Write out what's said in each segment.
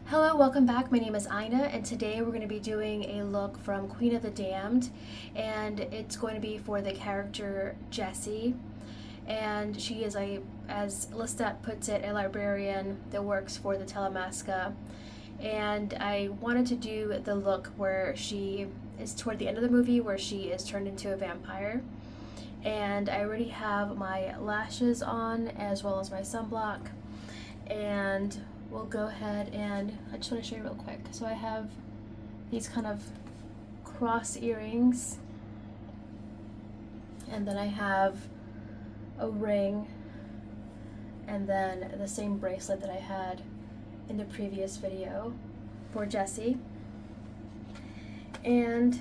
Hello, welcome back. My name is Ina, and today we're going to be doing a look from Queen of the Damned, and it's going to be for the character Jessie. And she is as Lestat puts it, a librarian that works for the Telemasca. And I wanted to do the look where she is toward the end of the movie, where she is turned into a vampire. And I already have my lashes on as well as my sunblock, and we'll go ahead and I just want to show you real quick. So I have these kind of cross earrings, and then I have a ring, and then the same bracelet that I had in the previous video for Jessie. And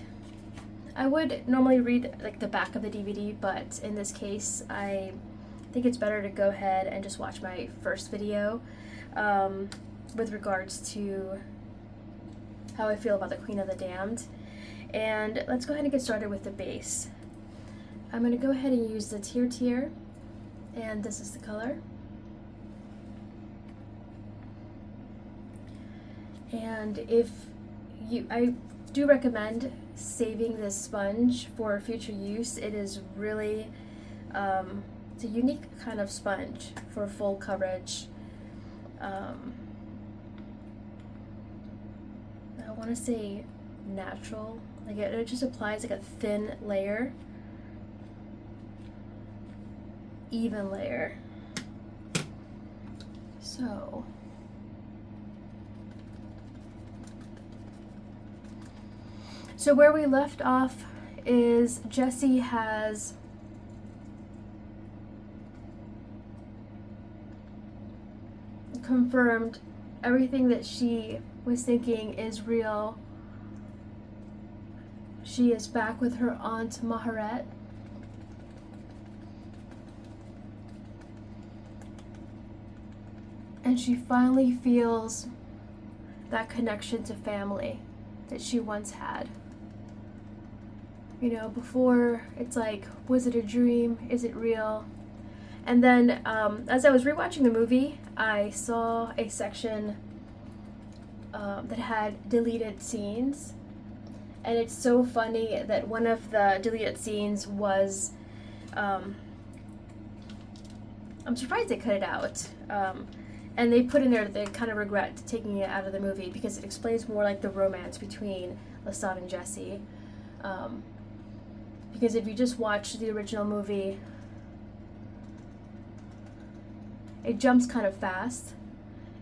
I would normally read like the back of the DVD, but in this case I think it's better to go ahead and just watch my first video with regards to how I feel about the Queen of the Damned. And let's go ahead and get started with the base. I'm going to go ahead and use the Tirtir, and this is the color. And I do recommend saving this sponge for future use. It is really, it's a unique kind of sponge for full coverage. I want to say natural, like it just applies like a thin layer, even layer. So where we left off is Jessie has confirmed everything that she was thinking is real. She is back with her aunt Maharet. And she finally feels that connection to family that she once had. You know, before it's like, was it a dream? Is it real? And then as I was rewatching the movie, I saw a section that had deleted scenes. And it's so funny that one of the deleted scenes was, I'm surprised they cut it out. And they put in there that they kind of regret taking it out of the movie because it explains more like the romance between Lestat and Jessie. Because if you just watch the original movie, it jumps kind of fast,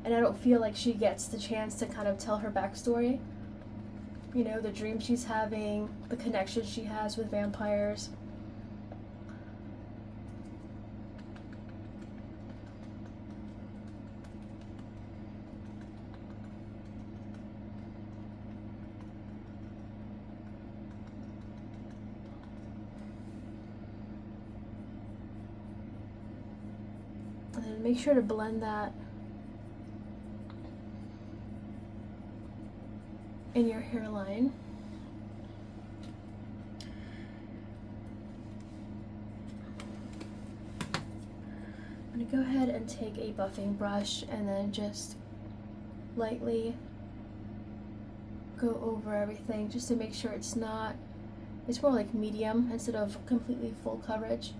and I don't feel like she gets the chance to kind of tell her backstory. You know, the dreams she's having, the connection she has with vampires. And then make sure to blend that in your hairline. I'm going to go ahead and take a buffing brush and then just lightly go over everything just to make sure it's more like medium instead of completely full coverage.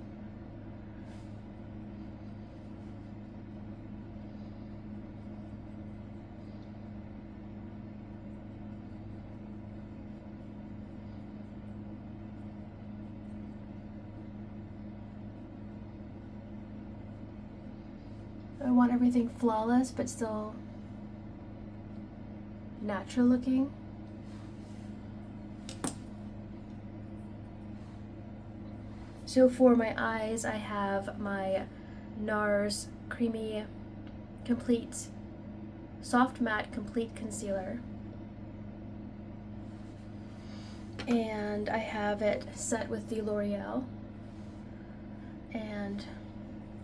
I want everything flawless but still natural looking. So for my eyes, I have my Nars Creamy Complete Soft Matte Complete Concealer. And I have it set with the L'Oreal. And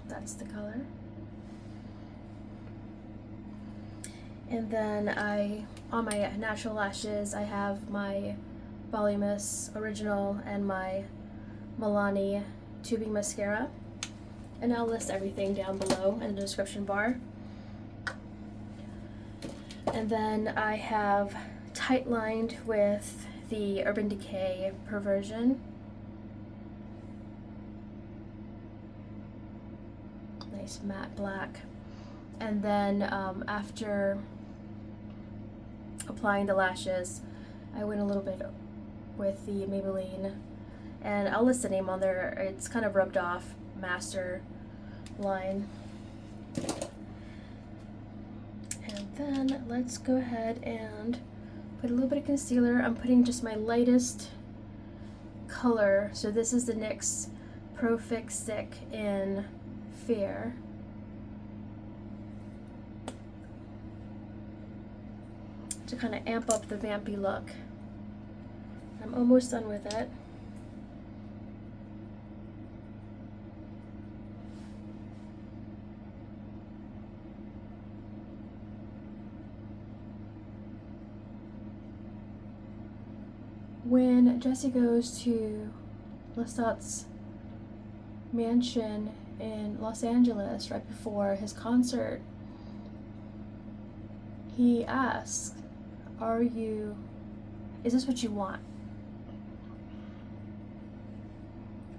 that's the color. And then on my natural lashes, I have my Voluminous Original and my Milani Tubing Mascara. And I'll list everything down below in the description bar. And then I have tight lined with the Urban Decay Perversion. Nice matte black. And then after applying the lashes, I went a little bit with the Maybelline, and I'll list the name on there. It's kind of rubbed off Master line. And then let's go ahead and put a little bit of concealer. I'm putting just my lightest color. So this is the NYX Pro Fix Stick in Fair. To kind of amp up the vampy look. I'm almost done with it. When Jessie goes to Lestat's mansion in Los Angeles right before his concert, he asks, is this what you want?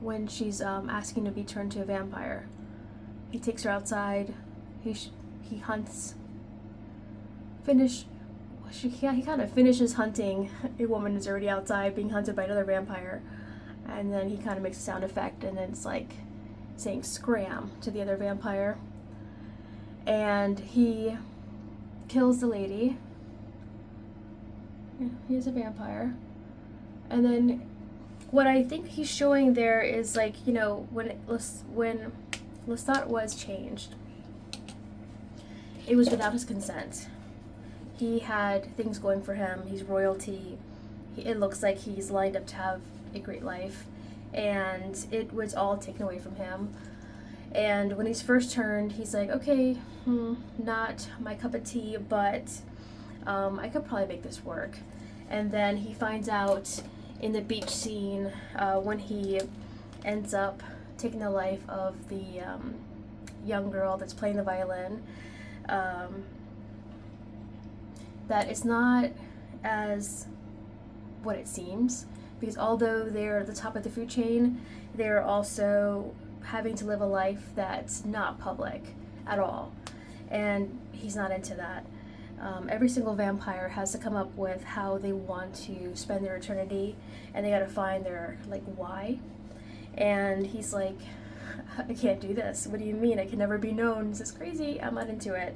When she's asking to be turned to a vampire. He takes her outside, he hunts, he kind of finishes hunting a woman who's already outside being hunted by another vampire, and then he kind of makes a sound effect, and then it's like saying scram to the other vampire, and he kills the lady. Yeah, he is a vampire. And then what I think he's showing there is, like, you know, when Lestat was changed, it was without his consent. He had things going for him. He's royalty. It looks like he's lined up to have a great life, and it was all taken away from him. And when he's first turned, he's like, okay, not my cup of tea, but I could probably make this work. And then he finds out in the beach scene when he ends up taking the life of the young girl that's playing the violin, that it's not as what it seems, because although they're at the top of the food chain, they're also having to live a life that's not public at all, and he's not into that. Every single vampire has to come up with how they want to spend their eternity, and they gotta find their, like, why. And he's like, I can't do this. What do you mean? I can never be known. This is crazy. I'm not into it.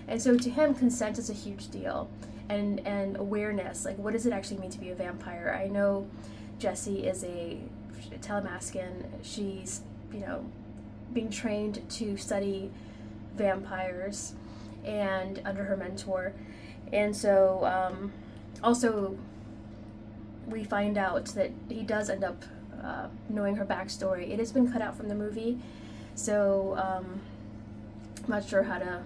And so to him, consent is a huge deal, and awareness, like, what does it actually mean to be a vampire? I know Jessie is a telemaskin. She's, you know, being trained to study vampires and under her mentor. And so also we find out that he does end up knowing her backstory. It has been cut out from the movie, so I'm not sure how to,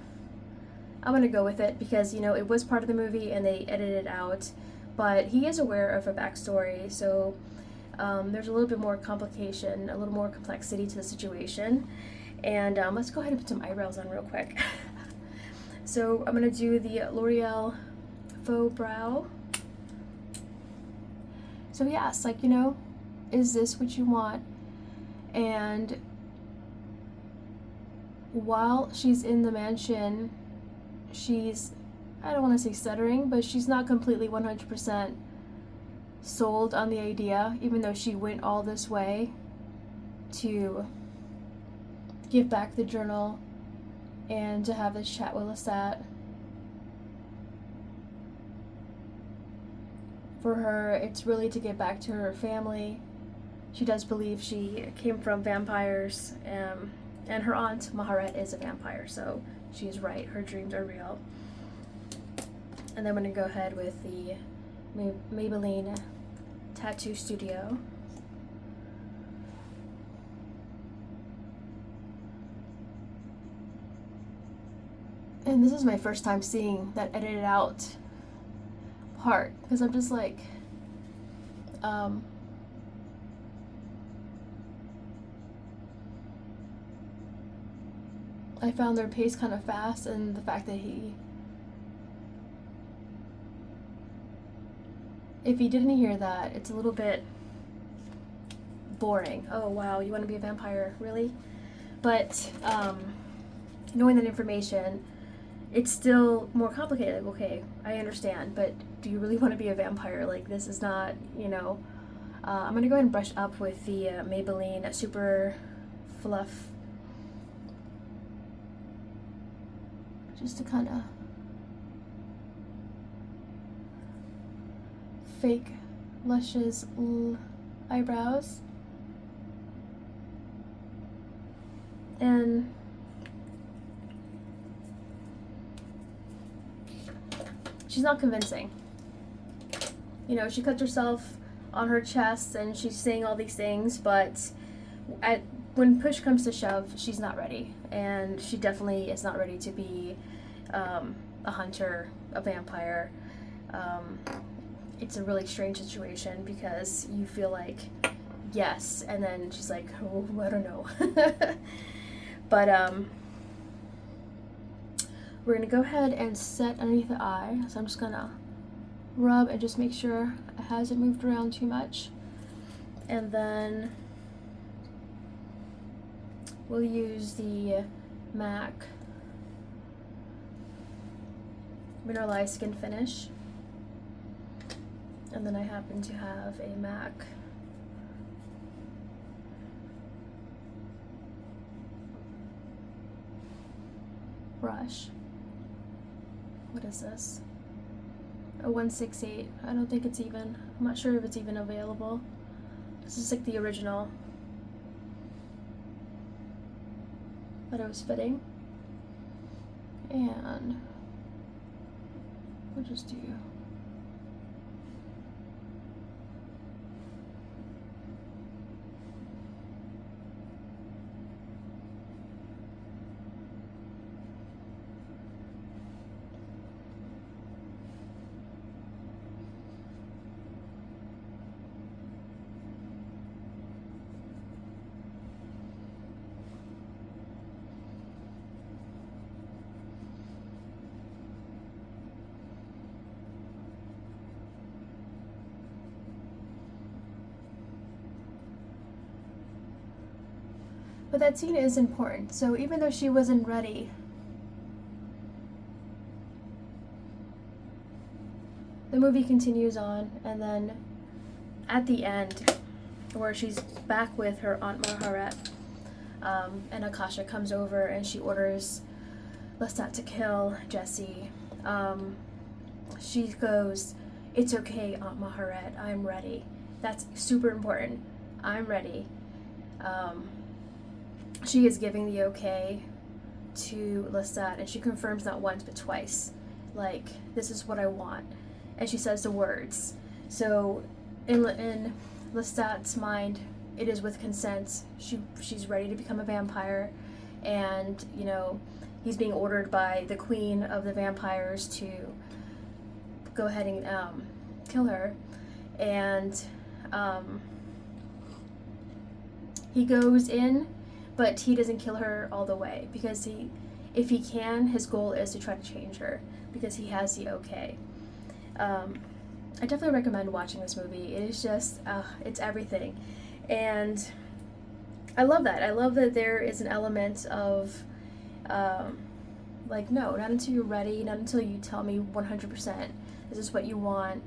I'm gonna go with it because, you know, it was part of the movie and they edited it out, but he is aware of her backstory, so there's a little bit more complication, a little more complexity to the situation. And let's go ahead and put some eyebrows on real quick. So I'm gonna do the L'Oreal Faux Brow. So he asks, like, you know, is this what you want? And while she's in the mansion, she's, I don't want to say stuttering, but she's not completely 100% sold on the idea, even though she went all this way to give back the journal and to have this chat with Lestat. For her, it's really to get back to her family. She does believe she came from vampires, and her aunt, Maharet, is a vampire, so she's right, her dreams are real. And then I'm going to go ahead with the Maybelline Tattoo Studio. And this is my first time seeing that edited out part, because I'm just like, I found their pace kind of fast, and the fact that he if you didn't hear that, it's a little bit boring. Oh wow, you want to be a vampire, really? But knowing that information, it's still more complicated. Like, okay, I understand, but do you really want to be a vampire? Like, this is not, you know. I'm gonna go ahead and brush up with the Maybelline Superfluff, just to kind of fake Lush's eyebrows. And she's not convincing. You know, she cuts herself on her chest and she's saying all these things, but when push comes to shove, she's not ready. And she definitely is not ready to be a hunter, a vampire. It's a really strange situation because you feel like, yes, and then she's like, oh, I don't know. But we're gonna go ahead and set underneath the eye. So I'm just gonna rub and just make sure it hasn't moved around too much. And then we'll use the MAC Mineralize Skinfinish. And then I happen to have a MAC brush. What is this? A 168. I don't think it's even. I'm not sure if it's even available. This is like the original. But it was fitting. And we'll just do But that scene is important. So even though she wasn't ready, the movie continues on, and then at the end, where she's back with her Aunt Maharet, and Natasha comes over and she orders Lestat to kill Jesse. She goes, "It's okay, Aunt Maharet, I'm ready." That's super important. I'm ready. She is giving the okay to Lestat, and she confirms not once but twice, like, this is what I want. And she says the words. So in Lestat's mind, it is with consent. She's ready to become a vampire, and you know, he's being ordered by the queen of the vampires to go ahead and kill her. And he goes in, but he doesn't kill her all the way, because if he can, his goal is to try to change her, because he has the okay. I definitely recommend watching this movie. It is just, it's everything. And I love that. I love that there is an element of, like, no, not until you're ready, not until you tell me 100% this is what you want,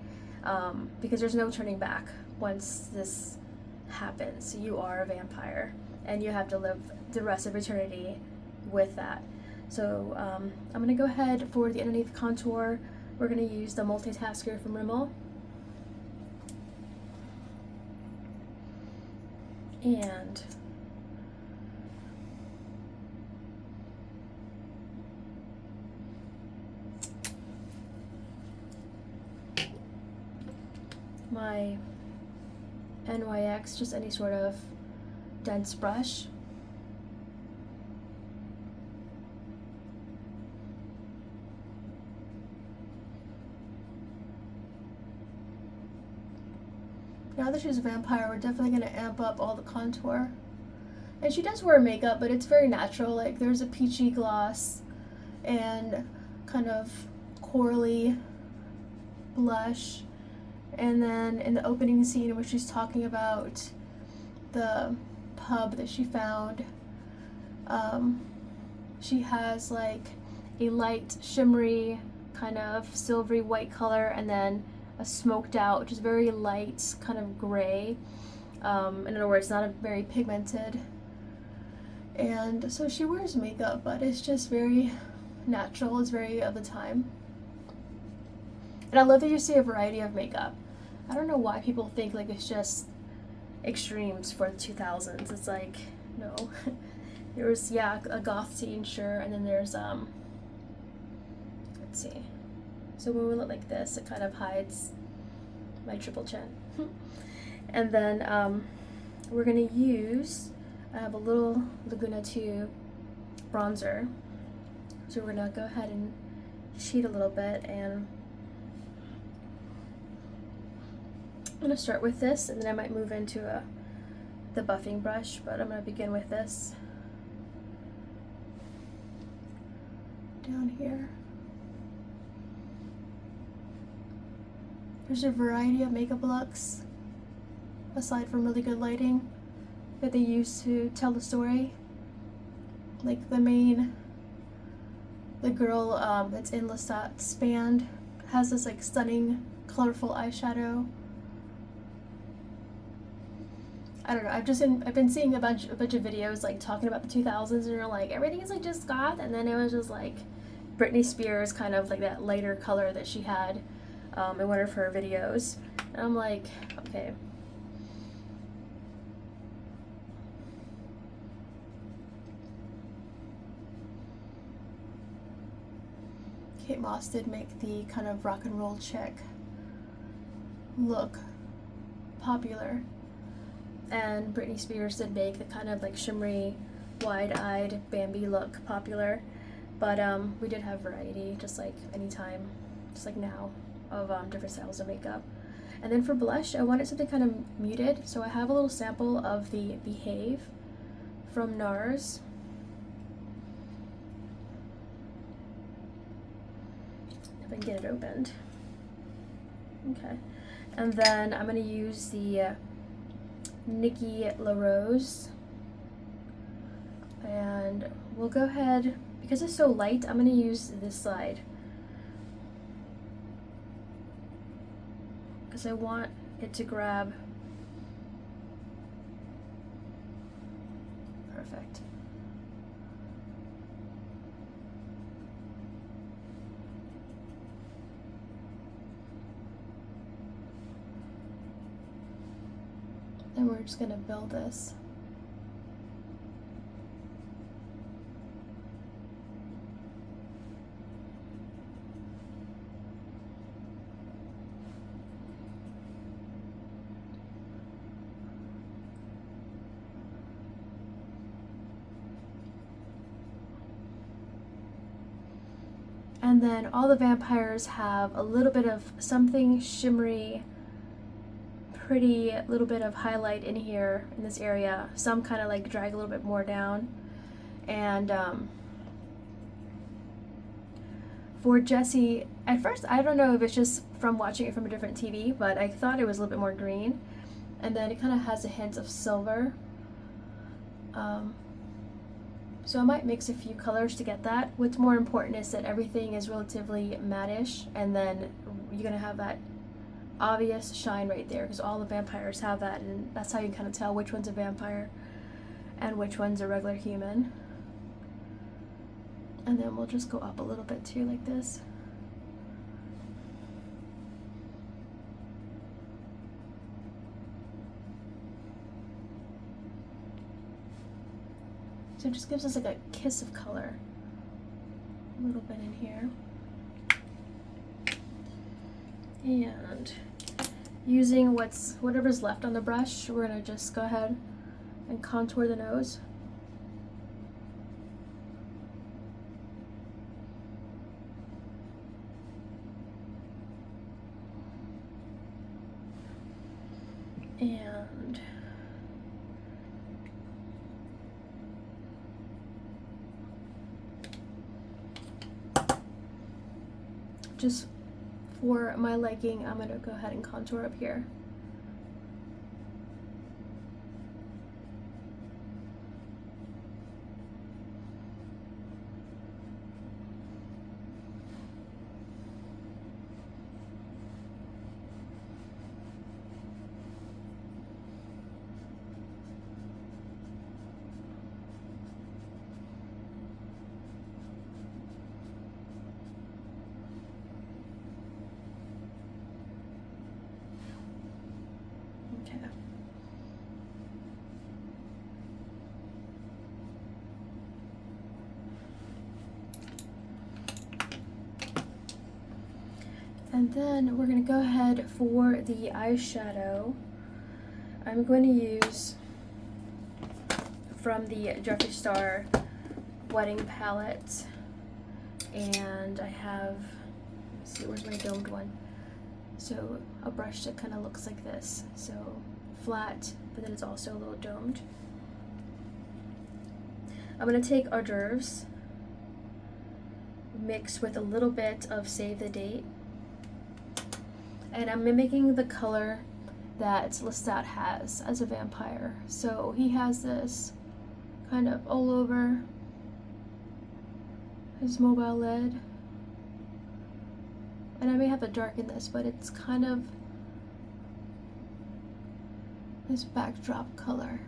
because there's no turning back once this happens. You are a vampire, and you have to live the rest of eternity with that. So I'm going to go ahead for the underneath contour. We're going to use the multitasker from Rimmel. And my NYX, just any sort of dense brush. Now that she's a vampire, we're definitely going to amp up all the contour. And she does wear makeup, but it's very natural. Like, there's a peachy gloss and kind of corally blush, And then in the opening scene where she's talking about the pub that she found, she has like a light shimmery kind of silvery white color, and then a smoked out, which is very light kind of gray. In other words, not a very pigmented. And so she wears makeup, but it's just very natural. It's very of the time. And I love that you see a variety of makeup. I don't know why people think like it's just extremes for the 2000s. It's like, no. There's, yeah, a goth scene, sure, and then there's, let's see. So when we look like this, it kind of hides my triple chin. And then we're gonna use, I have a little Laguna 2 bronzer. So we're gonna go ahead and sheet a little bit, and I'm gonna start with this, and then I might move into the buffing brush, but I'm gonna begin with this down here. There's a variety of makeup looks, aside from really good lighting, that they use to tell the story. Like the girl that's in Lestat's band has this like stunning, colorful eyeshadow. I don't know. I've been seeing a bunch of videos like talking about the 2000s, and you're like, everything is like just goth, and then it was just like Britney Spears, kind of like that lighter color that she had in one of her videos. And I'm like, okay. Kate Moss did make the kind of rock and roll chick look popular, and Britney Spears did make the kind of like shimmery, wide-eyed Bambi look popular. But we did have variety, just like anytime, just like now, of different styles of makeup. And then for blush, I wanted something kind of muted, so I have a little sample of the Behave from Nars. If I can get it opened. Okay. And then I'm going to use the Nikki LaRose. And we'll go ahead, because it's so light, I'm going to use this side, because I want it to grab. Perfect. And we're just going to build this. And then all the vampires have a little bit of something shimmery, pretty, little bit of highlight in here in this area. Some kind of like drag a little bit more down. And for Jessie, at first I don't know if it's just from watching it from a different TV, but I thought it was a little bit more green. And then it kind of has a hint of silver. So I might mix a few colors to get that. What's more important is that everything is relatively matte-ish, and then you're gonna have that obvious shine right there, because all the vampires have that, and that's how you can kind of tell which one's a vampire and which one's a regular human. And then we'll just go up a little bit too, like this. So it just gives us like a kiss of color. A little bit in here. And using whatever's left on the brush, we're gonna just go ahead and contour the nose. And just for my liking, I'm going to go ahead and contour up here. And then we're going to go ahead for the eyeshadow. I'm going to use from the Jeffree Star Wedding Palette. And I have, let's see, where's my domed one? So a brush that kind of looks like this. So flat, but then it's also a little domed. I'm going to take hors d'oeuvres, mix with a little bit of Save the Date. And I'm mimicking the color that Lestat has as a vampire. So he has this kind of all over his mobile lid. And I may have to darken this, but it's kind of this backdrop color.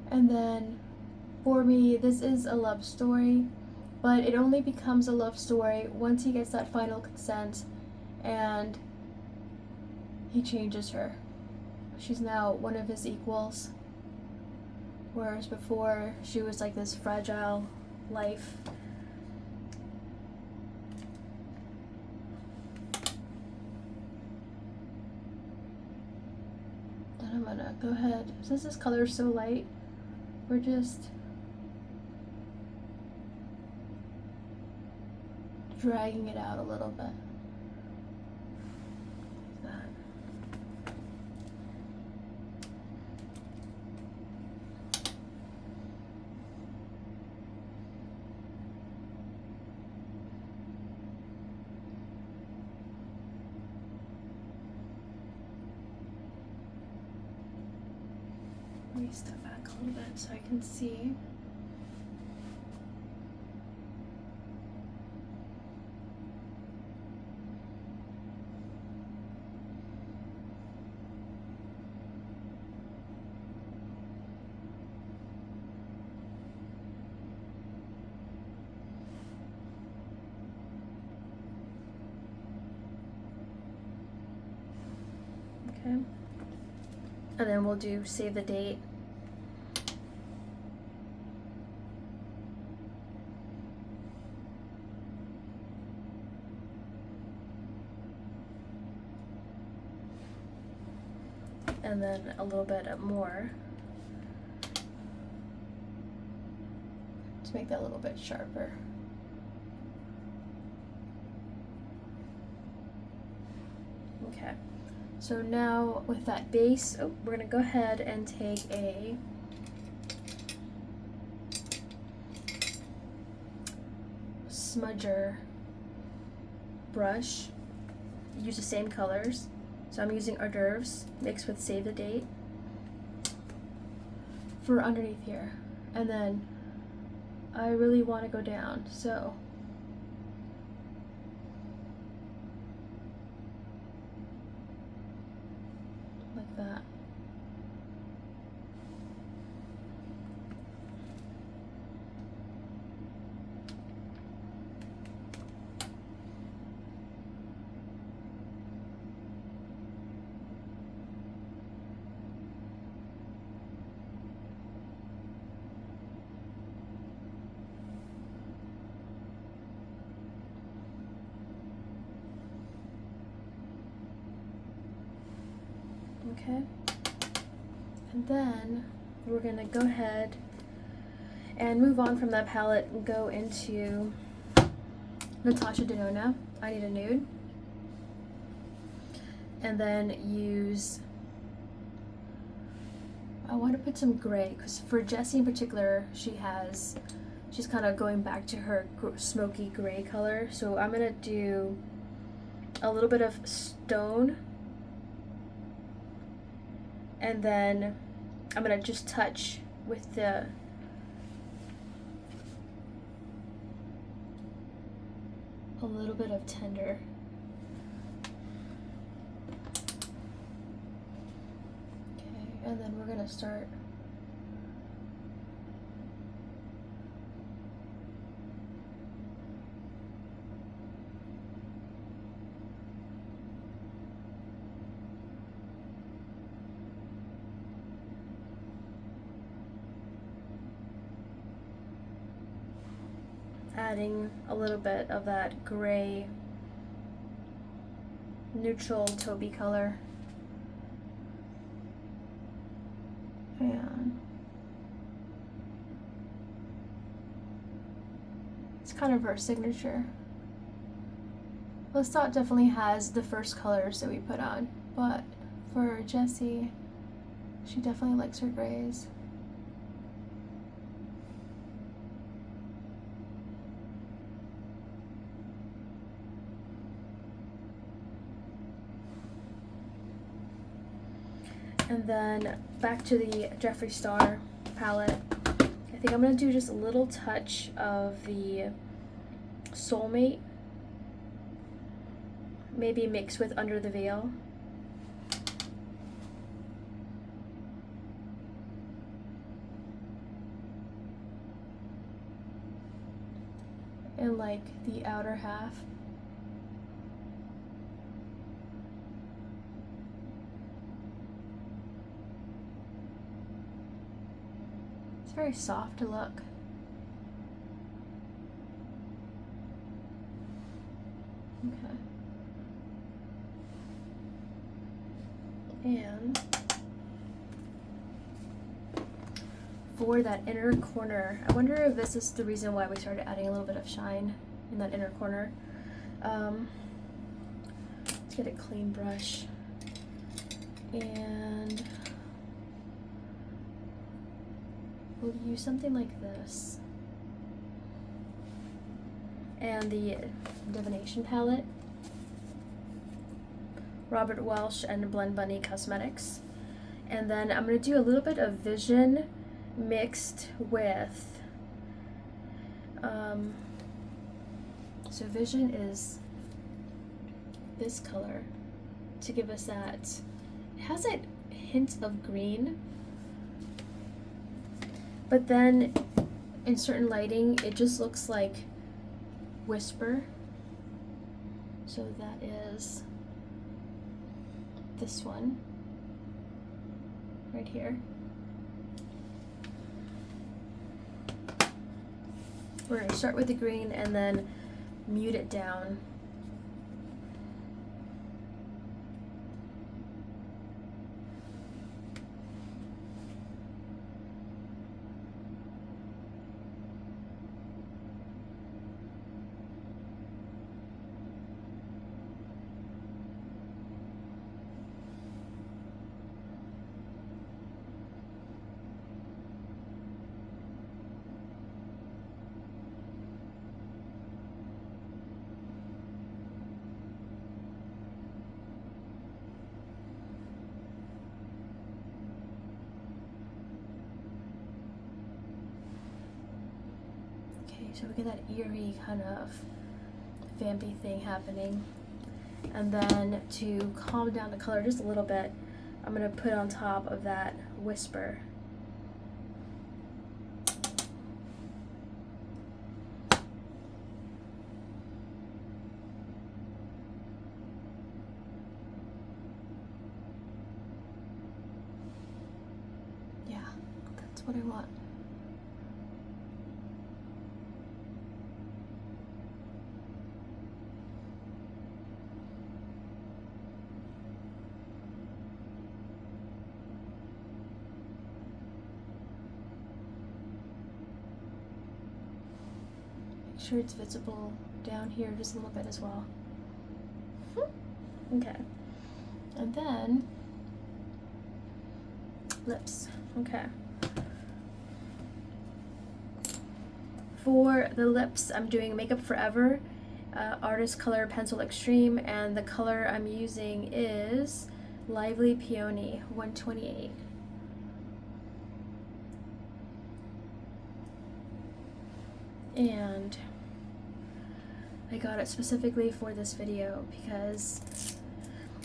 And then for me, this is a love story, but it only becomes a love story once he gets that final consent and he changes her. She's now one of his equals, whereas before she was like this fragile life. And I'm gonna go ahead, since this color is so light, we're just dragging it out a little bit. Like that. Let me step back a little bit so I can see. Okay. And then we'll do Save the Date. And then a little bit more to make that a little bit sharper. Okay, so now with that base, we're gonna go ahead and take a smudger brush, use the same colors. So I'm using hors d'oeuvres mixed with Save the Date for underneath here. And then I really want to go down, so like that. Okay, And then we're gonna go ahead and move on from that palette and go into Natasha Denona, I Need a Nude. And then use, I want to put some gray, because for Jessie in particular, she's kind of going back to her smoky gray color. So I'm gonna do a little bit of stone, and then I'm gonna just touch with the a little bit of tender. Okay, and then we're gonna start adding a little bit of that gray neutral taupey color. And it's kind of her signature. Lestat definitely has the first colors that we put on, but for Jessie, she definitely likes her grays. And then back to the Jeffree Star palette. I think I'm going to do just a little touch of the Soulmate, maybe mixed with Under the Veil. And like the outer half. Very soft look. Okay. And for that inner corner, I wonder if this is the reason why we started adding a little bit of shine in that inner corner. Let's get a clean brush. And we'll use something like this. And the Divination palette. Robert Welsh and Blend Bunny Cosmetics. And then I'm going to do a little bit of Vision mixed with, so Vision is this color to give us that, it has a hint of green, but then in certain lighting it just looks like Whisper. So that is this one right here. We're going to start with the green and then mute it down. So we get that eerie kind of vampy thing happening. And then to calm down the color just a little bit, I'm going to put on top of that Whisper. Yeah, that's what I want. sure it's visible down here just a little bit as well. Okay. And then lips. Okay. For the lips, I'm doing Makeup Forever Artist Color Pencil Extreme, and the color I'm using is Lively Peony 128. And I got it specifically for this video because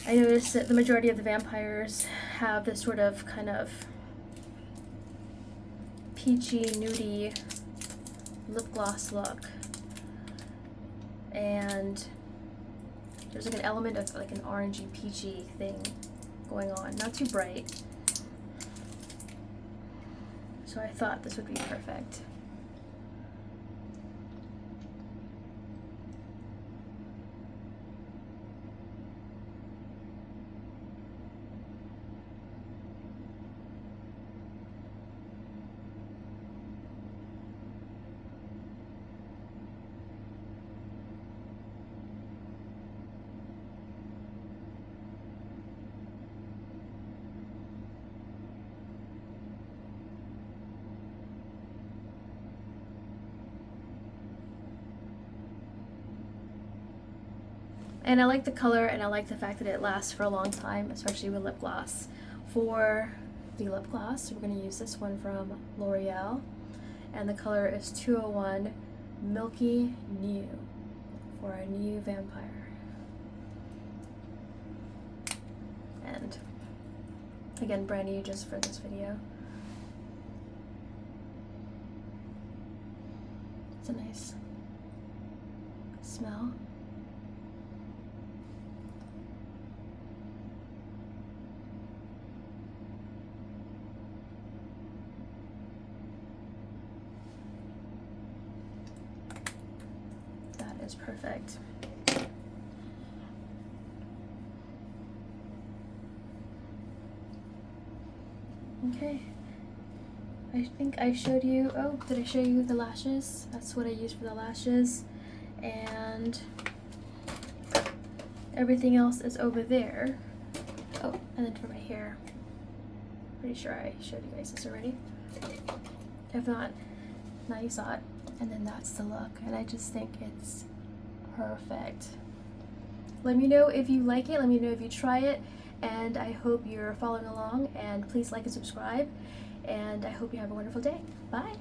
I noticed that the majority of the vampires have this sort of kind of peachy, nudie lip gloss look, and there's like an element of like an orangey peachy thing going on, not too bright, so I thought this would be perfect. And I like the color, and I like the fact that it lasts for a long time, especially with lip gloss. For the lip gloss, we're going to use this one from L'Oreal, and the color is 201 Milky Nude for a new vampire. And again, brand new just for this video. It's a nice smell. Is perfect. Okay, I think I showed you, oh, did I show you the lashes? That's what I use for the lashes, and everything else is over there. Oh, and then for my hair, pretty sure I showed you guys this already. If not, now you saw it. And then that's the look, and I just think it's perfect. Let me know if you like it, let me know if you try it, and I hope you're following along, and please like and subscribe, and I hope you have a wonderful day. Bye!